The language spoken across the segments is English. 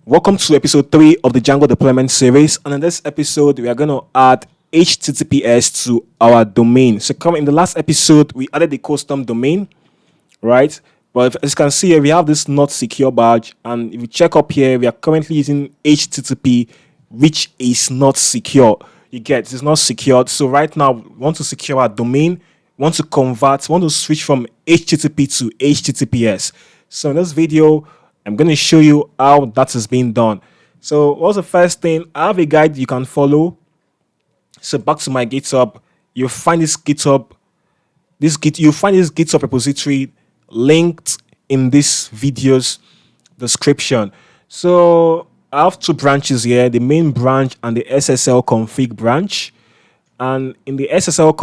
Welcome to episode 3 of the Django deployment series. And in this episode, we are going to add HTTPS to our domain. So, in the last episode, we added the custom domain, right? But as you can see here, we have this not secure badge. And if you check up here, we are currently using HTTP, which is not secure. You get it's not secured. So, right now, we want to secure our domain, want to want to switch from HTTP to HTTPS. So, in this video, I'm going to show you how that is being done. So what's the first thing? I have a guide you can follow. So back to my GitHub, you'll find this GitHub repository linked in this video's description. So I have two branches here, the main branch and the SSL config branch. And in the SSL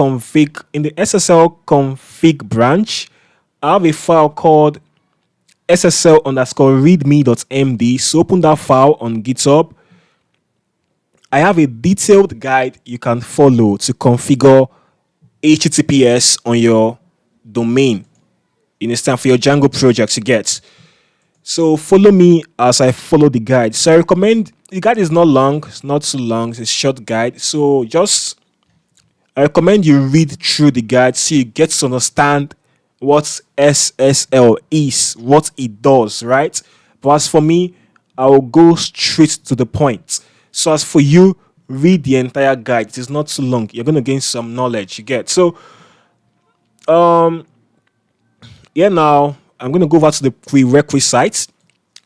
config branch, I have a file called SSL_readme.md. So open that file on GitHub. I have a detailed guide you can follow to configure HTTPS on your domain. You understand? For your Django projects you get. So follow me as I follow the guide. So I recommend, the guide is not long, it's not too long, it's a short guide. So I recommend you read through the guide so you get to understand what SSL is, what it does, right? But as for me, I will go straight to the point. So as for you, read the entire guide. It is not too long. You're going to gain some knowledge. You get. So, now I'm going to go over to the prerequisites.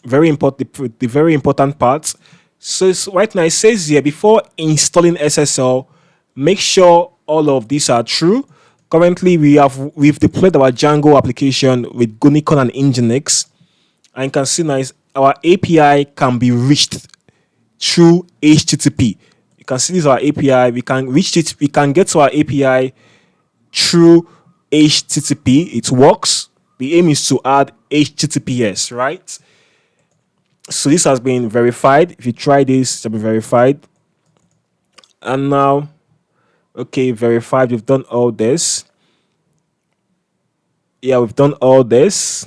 Very important. The very important part. So right now it says here, before installing SSL, make sure all of these are true. Currently, we've deployed our Django application with Gunicorn and Nginx, and you can see now our API can be reached through HTTP. You can see this is our API. We can reach it. We can get to our API through HTTP. It works. The aim is to add HTTPS, right? So this has been verified. If you try this, it will be verified. And now, okay, verified. We've done all this. Yeah, we've done all this.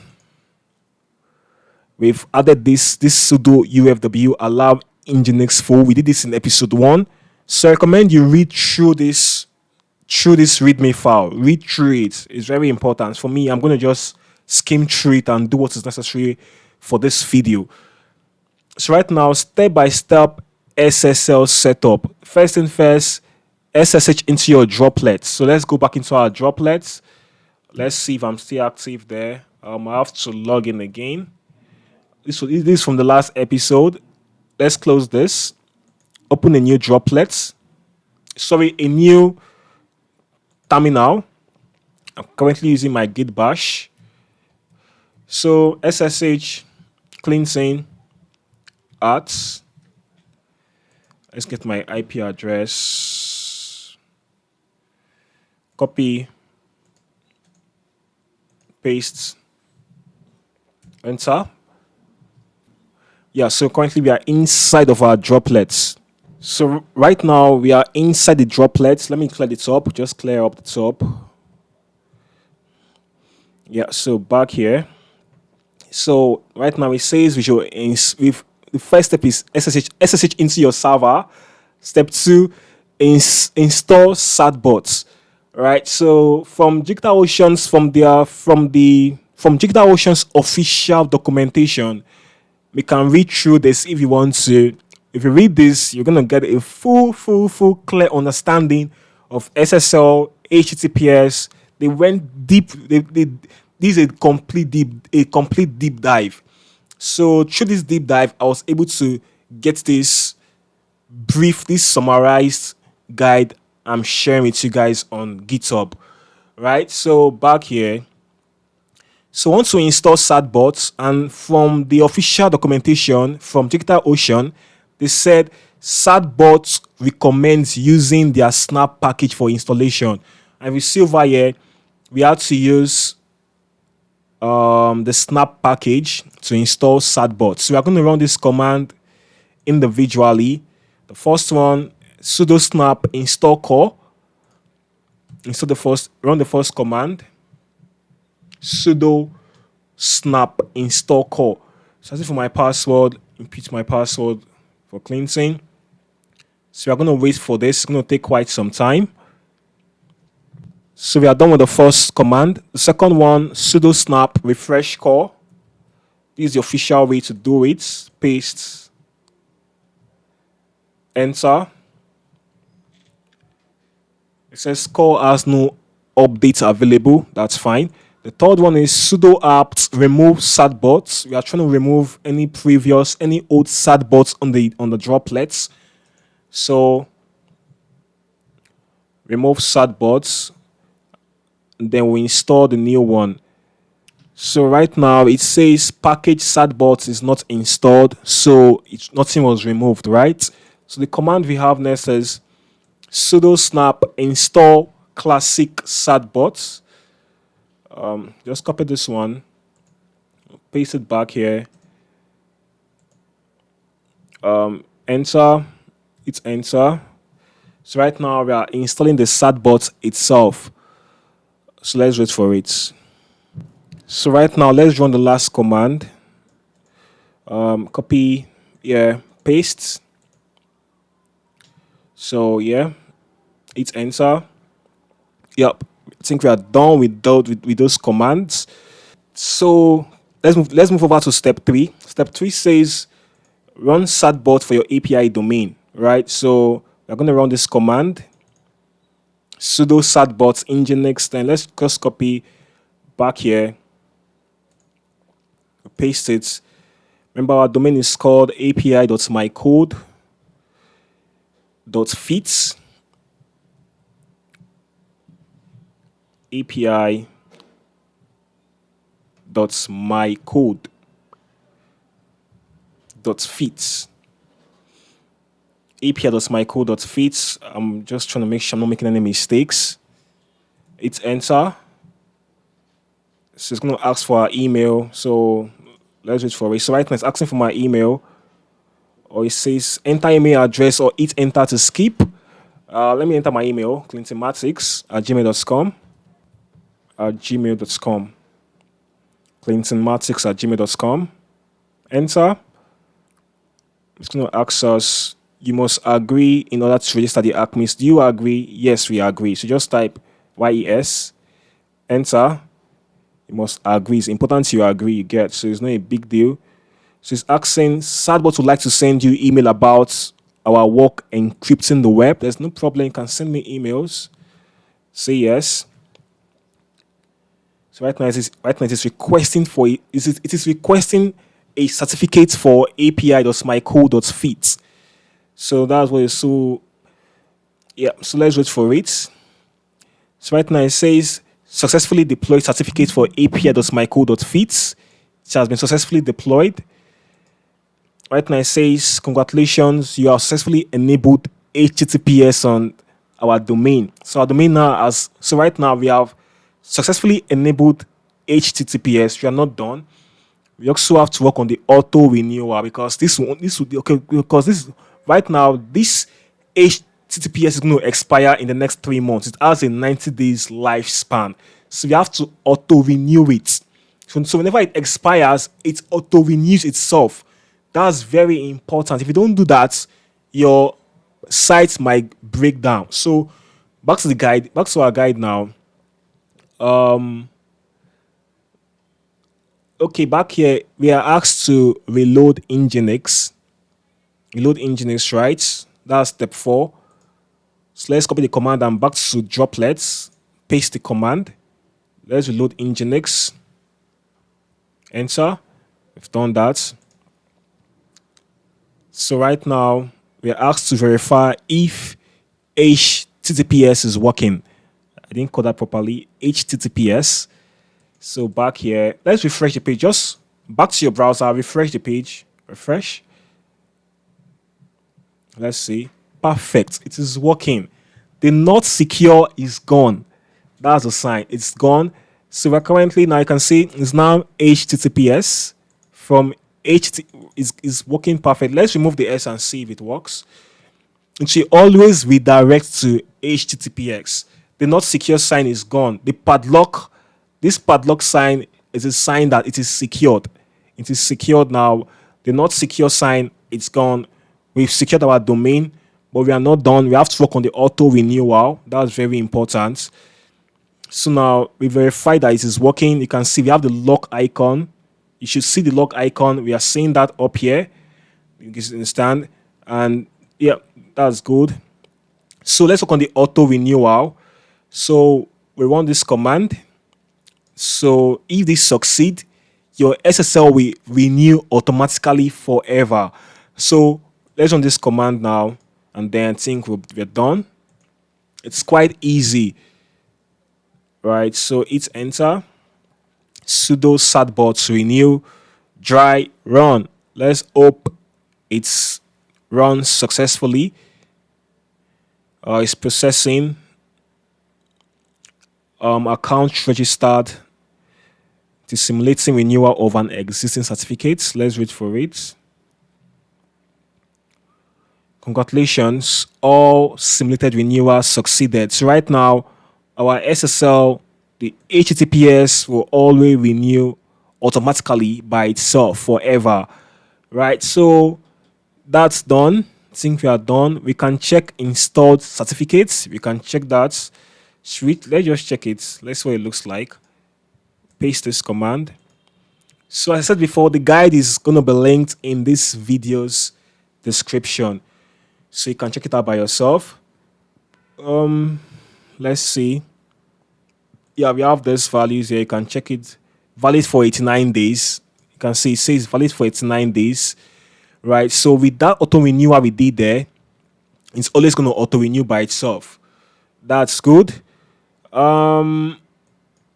We've added this sudo UFW allow Nginx full. We did this in episode 1. So I recommend you read through this README file. Read through it. It's very important. For me, I'm going to just skim through it and do what is necessary for this video. So right now, step-by-step SSL setup. First thing first, SSH into your droplets. So let's go back into our droplets. Let's see if I'm still active there. I have to log in again. This is from the last episode. Let's close this. Open a new droplet. A new terminal. I'm currently using my git bash. So SSH cleansing at. Let's get my IP address. Copy. Paste. Enter. Yeah, so currently we are inside of our droplets. So right now we are inside the droplets. Let me clear the top. Just clear up the top. Yeah, so back here. So right now it says the first step is SSH into your server. Step 2, install Certbot. Right. So from DigitalOcean's from DigitalOcean's official documentation, we can read through this if you want to. If you read this, you're gonna get a full clear understanding of SSL, HTTPS. They went deep. This is a complete deep dive. So through this deep dive, I was able to get this summarized guide I'm sharing with you guys on GitHub. Right? So back here. So once we install Certbot, and from the official documentation from DigitalOcean, they said Certbot recommends using their snap package for installation. And we see over here, we had to use the snap package to install Certbot. So we are going to run this command individually. The first one, sudo snap install core. Run the first command. Sudo snap install core. So as for my password, input my password for cleansing. So we're going to wait for this. It's going to take quite some time. So we are done with the first command. The second one, sudo snap refresh core. This is the official way to do it. Paste, enter. It says core has no updates available. That's fine. The third one is sudo apt remove Certbots. We are trying to remove any old Certbots on the droplets. So remove Certbots. And then we install the new one. So right now it says package Certbot is not installed, so nothing was removed, right? So the command we have next is sudo snap install classic Certbots. Just copy this one, paste it back here. Enter. It's enter. So right now we are installing the Certbot itself. So let's wait for it. So right now let's run the last command. Copy, paste. So it's enter. Yep, I think we are done with those commands. So let's move over to step 3. Step 3 says run Certbot for your API domain, right? So we're going to run this command, sudo Certbot Nginx. Then let's just copy back here, paste it. Remember, our domain is called api.mycode.fit. api.mycode.fit. api.mycode.fit. I'm just trying to make sure I'm not making any mistakes. It's enter. So it's going to ask for our email. So let's wait for it. So right now it's asking for my email. Or it says enter email address or hit enter to skip. Let me enter my email, clintonmatics@gmail.com. gmail.com. clintonmatics@gmail.com. Enter. It's going to ask us, you must agree in order to register the ACMIS. Do you agree? Yes, we agree. So just type YES. Enter. You must agree. It's important you agree, you get. So it's not a big deal. So it's asking, Certbot would like to send you email about our work encrypting the web. There's no problem. You can send me emails. Say yes. So right now it is requesting for it is requesting a certificate for api.mycode.fit. So that's what it's so let's wait for it. So right now it says successfully deployed certificate for api.mycode.fit. It has been successfully deployed. Right now it says congratulations, you have successfully enabled HTTPS on our domain. So our domain now right now we have successfully enabled HTTPS. We are not done. We also have to work on the auto renewal because this would be okay, because this right now this HTTPS is going to expire in the next 3 months. It has a 90 days lifespan, so we have to auto renew it. So whenever it expires, it auto renews itself. That's very important. If you don't do that, your site might break down. So back to our guide now. Okay, back here we are asked to reload Nginx. Reload Nginx, right? That's step 4. So let's copy the command and back to droplets. Paste the command. Let's reload Nginx. Enter. We've done that. So right now we are asked to verify if HTTPS is working. I didn't call that properly. HTTPS. So back here, let's refresh the page. Just back to your browser, refresh the page. Refresh. Let's see. Perfect. It is working. The not secure is gone. That's a sign. It's gone. So we're currently, now you can see it's now HTTPS from is working perfect. Let's remove the S and see if it works. It should always redirect to HTTPS. The not secure sign is gone. This padlock sign is a sign that it is secured. It is secured now. The not secure sign, it's gone. We've secured our domain, but we are not done. We have to work on the auto renewal. That's very important. So now we verify that it is working. You can see we have the lock icon. You should see the lock icon. We are seeing that up here. You can understand. And yeah, that's good. So let's work on the auto renewal. So we run this command. So if this succeed, your SSL will renew automatically forever. So let's run this command now, and then I think we're done. It's quite easy, right? So hit enter. Sudo certbot renew dry run. Let's hope it's run successfully. It's processing. Account registered. It is simulating renewal of an existing certificate. Let's wait for it. Congratulations, all simulated renewals succeeded. So right now, our SSL, the HTTPS will always renew automatically by itself forever. Right, so that's done. I think we are done. We can check installed certificates. We can check that. Sweet, let's just check it. Let's see what it looks like. Paste this command. So as I said before, the guide is going to be linked in this video's description, so you can check it out by yourself. Let's see. Yeah, we have these values here. You can check it. Valid for 89 days. You can see it says valid for 89 days. Right. So with that auto renewal we did there, it's always going to auto renew by itself. That's good.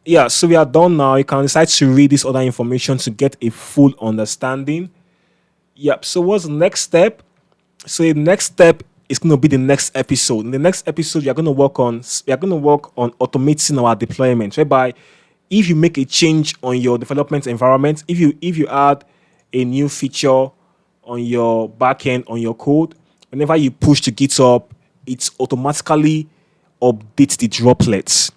Yeah, so we are done now. You can decide to read this other information to get a full understanding. Yep. So what's the next step? So the next step is going to be the next episode. In the next episode, we are going to work on automating our deployment, whereby if you make a change on your development environment, if you add a new feature on your backend on your code, whenever you push to GitHub, it automatically updates the droplets.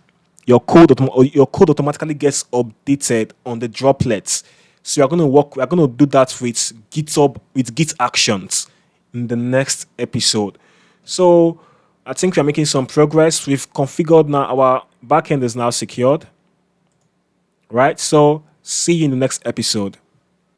Your code automatically gets updated on the droplets. So we are going to do that with GitHub, with Git actions in the next episode. So I think we are making some progress. We've configured now, our backend is now secured. Right? So see you in the next episode.